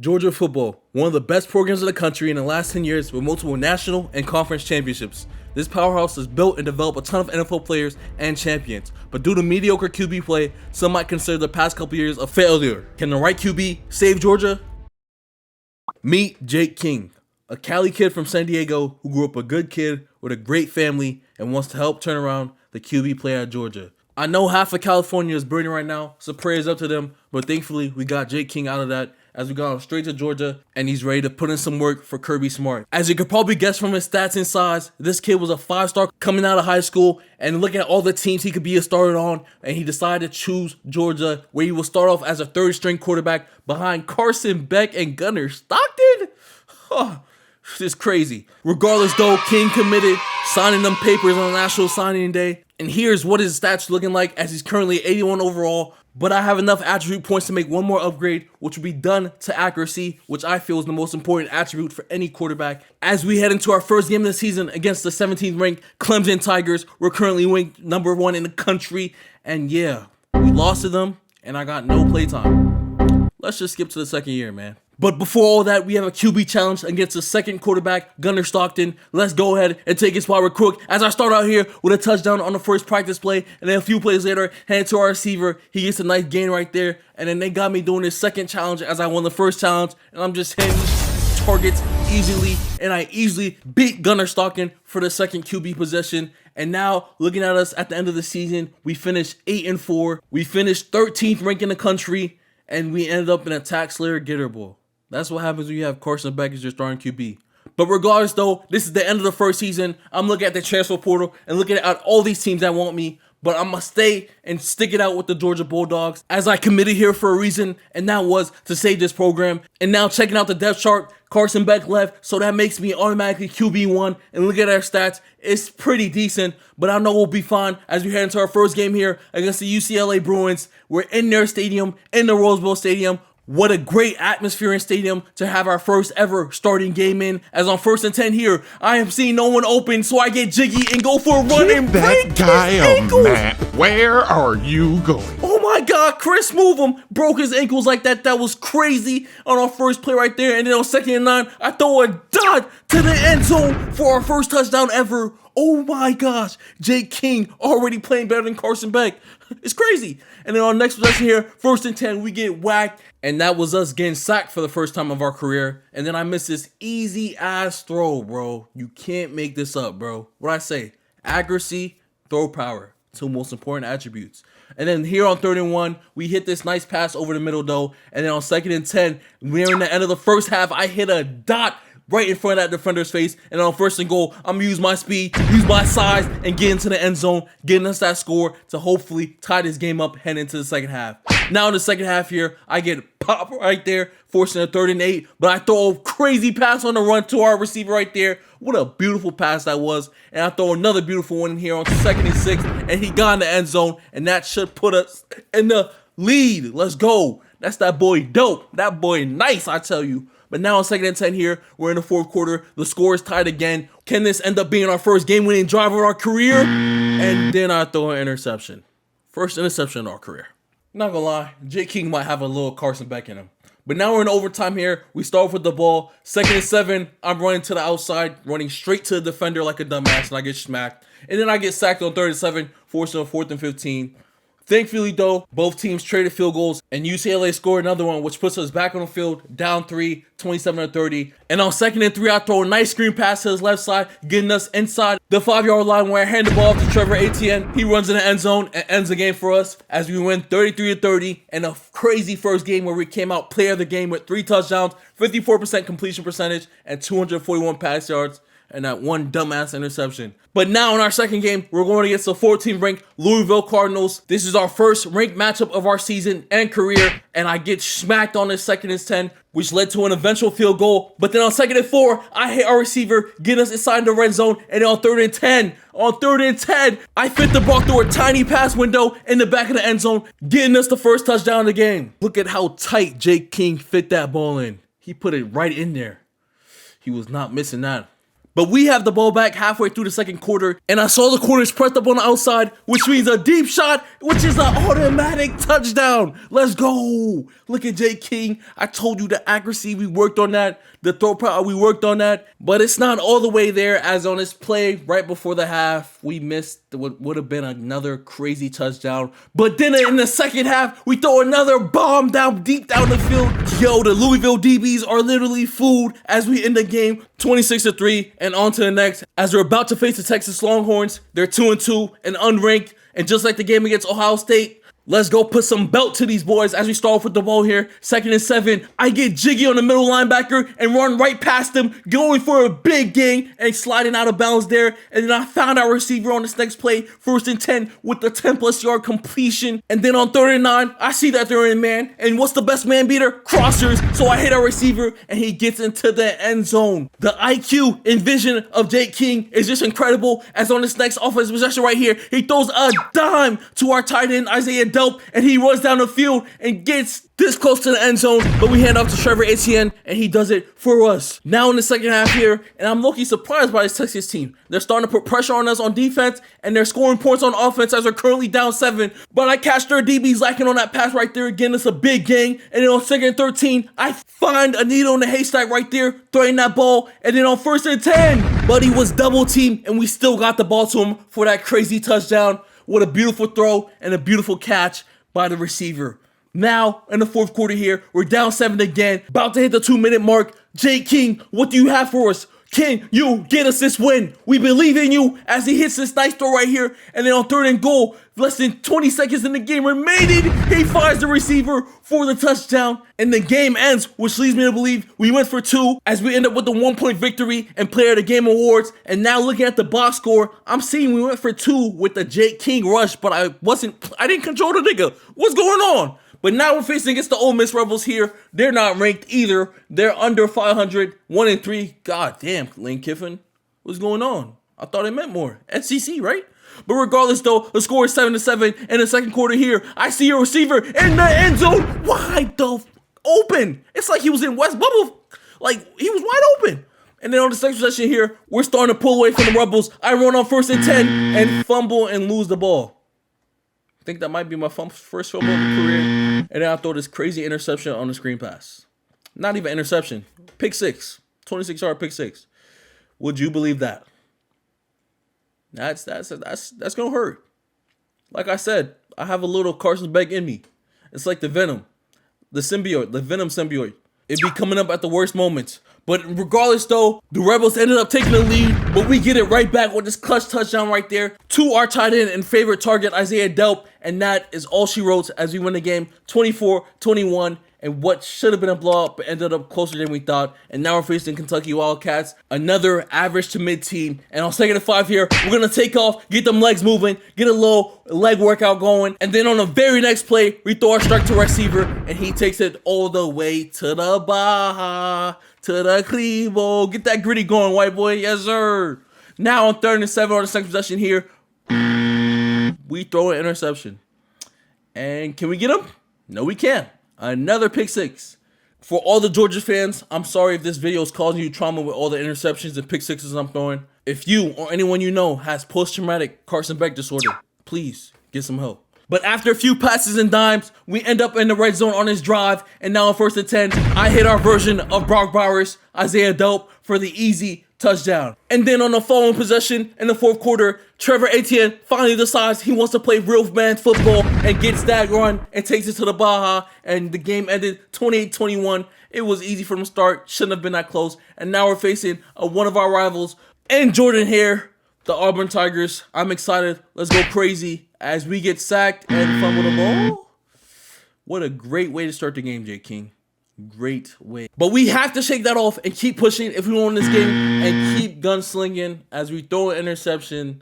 Georgia football, one of the best programs in the country in the last 10 years with multiple national and conference championships. This powerhouse has built and developed a ton of NFL players and champions, but due to mediocre QB play, some might consider the past couple years a failure. Can the right QB save Georgia? Meet Jake King, a Cali kid from San Diego who grew up a good kid with a great family and wants to help turn around the QB play at Georgia. I know half of California is burning right now, so prayers up to them, but thankfully we got Jake King out of that as we got him straight to Georgia and he's ready to put in some work for Kirby Smart. As you could probably guess from his stats and size, this kid was a 5-star coming out of high school, and look at all the teams he could be a starter on, and he decided to choose Georgia, where he will start off as a third-string quarterback behind Carson Beck and Gunnar Stockton. It's crazy. Regardless though, King committed, signing them papers on National Signing Day. And here's what his stats looking like as he's currently 81 overall. But I have enough attribute points to make one more upgrade, which will be done to accuracy, which I feel is the most important attribute for any quarterback. As we head into our first game of the season against the 17th ranked Clemson Tigers, we're currently ranked number 1 in the country. And yeah, we lost to them and I got no playtime. Let's just skip to the second year, man. But before all that, we have a QB challenge against the second quarterback, Gunnar Stockton. Let's go ahead and take it spot real quick as I start out here with a touchdown on the first practice play, and then a few plays later, hand it to our receiver. He gets a nice gain right there, and then they got me doing this second challenge as I won the first challenge, and I'm just hitting targets easily, and I easily beat Gunnar Stockton for the second QB possession. And now, looking at us at the end of the season, we finished 8-4. We finished 13th ranked in the country, and we ended up in a tax slayer getter bowl. That's what happens when you have Carson Beck as your starting QB. But regardless though, this is the end of the first season. I'm looking at the transfer portal and looking at all these teams that want me. But I'm going to stay and stick it out with the Georgia Bulldogs as I committed here for a reason, and that was to save this program. And now checking out the depth chart, Carson Beck left, so that makes me automatically QB1. And look at our stats. It's pretty decent, but I know we'll be fine as we head into our first game here against the UCLA Bruins. We're in their stadium, in the Roseville Stadium. What a great atmosphere in stadium to have our first ever starting game in. As on 1st and 10 here, I am seeing no one open, so I get jiggy and go for a run and break that guy his a ankles. map. Where are you going? Oh my God, Chris move him. Broke his ankles like that. That was crazy on our first play right there. And then on 2nd and 9, I throw a dot to the end zone for our first touchdown ever. Oh my gosh, Jake King already playing better than Carson Beck. It's crazy. And then on next possession here, 1st and 10, we get whacked. And that was us getting sacked for the first time of our career. And then I missed this easy ass throw, bro. You can't make this up, bro. What I say? Accuracy, throw power. 2 most important attributes. And then here on 3rd and 1, we hit this nice pass over the middle though. And then on 2nd and 10, we're in the end of the first half. I hit a dot right in front of that defender's face, and on 1st and goal, I'm gonna use my speed, use my size, and get into the end zone, getting us that score to hopefully tie this game up heading into the second half. Now in the second half here, I get popped right there, forcing a 3rd and 8, but I throw a crazy pass on the run to our receiver right there. What a beautiful pass that was, and I throw another beautiful one in here on 2nd and 6, and he got in the end zone, and that should put us in the lead. Let's go. That's that boy dope. That boy nice, I tell you. But now on 2nd and 10 here, we're in the 4th quarter. The score is tied again. Can this end up being our first game-winning drive of our career? And then I throw an interception. First interception in our career. Not gonna lie, Jake King might have a little Carson Beck in him. But now we're in overtime here. We start off with the ball. 2nd and 7, I'm running to the outside, running straight to the defender like a dumbass, and I get smacked. And then I get sacked on 3rd and 7, forcing a 4th and 15. Thankfully, though, both teams traded field goals, and UCLA scored another one, which puts us back on the field, down 3, 27-30. And on 2nd and 3, I throw a nice screen pass to his left side, getting us inside the 5-yard line where I hand the ball off to Trevor Etienne. He runs in the end zone and ends the game for us as we win 33-30 in a crazy first game where we came out player of the game with 3 touchdowns, 54% completion percentage, and 241 pass yards. And that one dumbass interception. But now in our second game, we're going against the 14th ranked Louisville Cardinals. This is our first ranked matchup of our season and career, and I get smacked on this 2nd and 10, which led to an eventual field goal. But then on 2nd and 4, I hit our receiver, get us inside the red zone, and then on 3rd and 10, I fit the ball through a tiny pass window in the back of the end zone, getting us the first touchdown of the game. Look at how tight Jake King fit that ball in. He put it right in there. He was not missing that. But we have the ball back halfway through the second quarter, and I saw the corners pressed up on the outside, which means a deep shot, which is an automatic touchdown. Let's go. Look at Jake King. I told you the accuracy, we worked on that. The throw power, we worked on that. But it's not all the way there, as on this play right before the half, we missed what would have been another crazy touchdown. But then in the second half, we throw another bomb down deep down the field. Yo, the Louisville DBs are literally food as we end the game 26-3 and on to the next. As we're about to face the Texas Longhorns, they're 2-2 and unranked. And just like the game against Ohio State, let's go put some belt to these boys as we start off with the ball here. 2nd and 7. I get jiggy on the middle linebacker and run right past him, going for a big gain and sliding out of bounds there. And then I found our receiver on this next play, 1st and 10 with the 10+ yard completion. And then on 3rd and 9, I see that they're in man. And what's the best man beater? Crossers. So I hit our receiver and he gets into the end zone. The IQ and vision of Jake King is just incredible, as on this next offensive possession right here, he throws a dime to our tight end, Isaiah Delp, and he runs down the field and gets this close to the end zone, but we hand off to Trevor Etienne, and he does it for us. Now in the second half here, and I'm low-key surprised by this Texas team. They're starting to put pressure on us on defense, and they're scoring points on offense as we're currently down 7. But I catch their DBs lacking on that pass right there again. It's a big gain. And then on 2nd and 13, I find a needle in the haystack right there, throwing that ball. And then on 1st and 10, Buddy was double teamed, and we still got the ball to him for that crazy touchdown. What a beautiful throw and a beautiful catch by the receiver. Now, in the 4th quarter here, we're down 7 again, about to hit the 2-minute mark. Jake King, what do you have for us? Can you get us this win? We believe in you, as he hits this nice throw right here. And then on 3rd and goal, less than 20 seconds in the game remaining, he finds the receiver for the touchdown. And the game ends, which leads me to believe we went for 2, as we end up with the 1-point victory and player of the game awards. And now looking at the box score, I'm seeing we went for 2 with the Jake King rush, but I didn't control the nigga. What's going on? But now we're facing against the Ole Miss Rebels here. They're not ranked either. They're under 500, 1-3. God damn, Lane Kiffin. What's going on? I thought it meant more. SEC, right? But regardless, though, the score is 7-7 in the second quarter here. I see a receiver in the end zone. Wide open. It's like he was in West Bubble. Like, he was wide open. And then on the second possession here, we're starting to pull away from the Rebels. I run on 1st and 10 and fumble and lose the ball. I think that might be my first fumble of the career. And then I throw this crazy interception on the screen pass. Not even interception. Pick 6. 26-yard pick 6. Would you believe that? That's gonna hurt. Like I said, I have a little Carson Beck in me. It's like the Venom. The Venom symbiote. It be coming up at the worst moments. But regardless, though, the Rebels ended up taking the lead, but we get it right back with this clutch touchdown right there to our tight end and favorite target, Isaiah Delp, and that is all she wrote as we win the game 24-21, and what should have been a blowout but ended up closer than we thought. And now we're facing Kentucky Wildcats, another average to mid team. And on 2nd and 5 here, we're going to take off, get them legs moving, get a little leg workout going, and then on the very next play, we throw our strike to receiver, and he takes it all the way to the Baja, to the Clevo. Get that gritty going, white boy. Yes, sir. Now on 3rd and 7 on the second possession here, we throw an interception. And can we get him? No, we can't. Another pick 6. For all the Georgia fans, I'm sorry if this video is causing you trauma with all the interceptions and pick 6s I'm throwing. If you or anyone you know has post-traumatic Carson Beck disorder, please get some help. But after a few passes and dimes, we end up in the red zone on this drive. And now on 1st and 10, I hit our version of Brock Bowers, Isaiah Delp, for the easy touchdown. And then on the following possession in the 4th quarter, Trevor Etienne finally decides he wants to play real man football and gets that run and takes it to the Baja. And the game ended 28-21. It was easy from the start. Shouldn't have been that close. And now we're facing one of our rivals and Jordan Hare, the Auburn Tigers. I'm excited. Let's go crazy as we get sacked and fumble the ball. What a great way to start the game, Jake King. Great way. But we have to shake that off and keep pushing if we want this game and keep gunslinging as we throw an interception.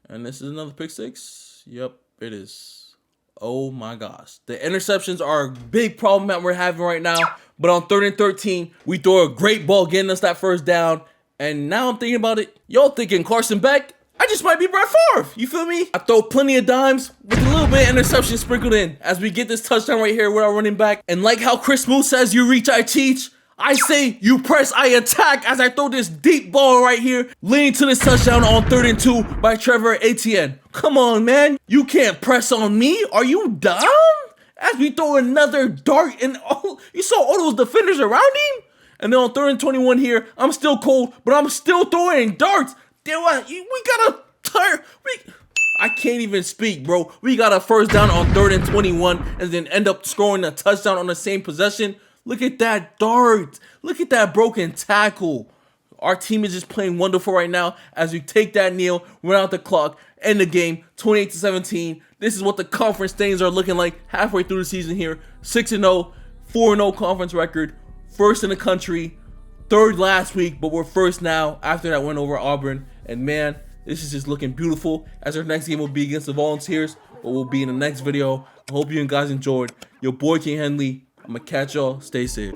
And this is another pick 6. Yep, it is. Oh my gosh. The interceptions are a big problem that we're having right now. But on 3rd and 13, we throw a great ball getting us that first down. And now I'm thinking about it. Y'all thinking Carson Beck? I just might be Brett Favre. You feel me? I throw plenty of dimes with a little bit of interception sprinkled in as we get this touchdown right here with our running back. And like how Chris Moose says, you reach, I teach. I say you press, I attack as I throw this deep ball right here, leading to this touchdown on 3rd and 2 by Trevor Etienne. Come on, man. You can't press on me. Are you dumb? As we throw another dart, and you saw all those defenders around him? And then on 3rd and 21 here, I'm still cold, but I'm still throwing darts. Damn, we gotta tire. I can't even speak, bro. We got a first down on 3rd and 21 and then end up scoring a touchdown on the same possession. Look at that dart. Look at that broken tackle. Our team is just playing wonderful right now as we take that kneel, run out the clock, end the game 28-17. This is what the conference things are looking like halfway through the season here. 6-0, 4-0 conference record, first in the country, third last week, but we're first now after that win over Auburn. And man, this is just looking beautiful as our next game will be against the Volunteers, but we'll be in the next video. I hope you guys enjoyed. Your boy King Henley. I'm gonna catch y'all. Stay safe.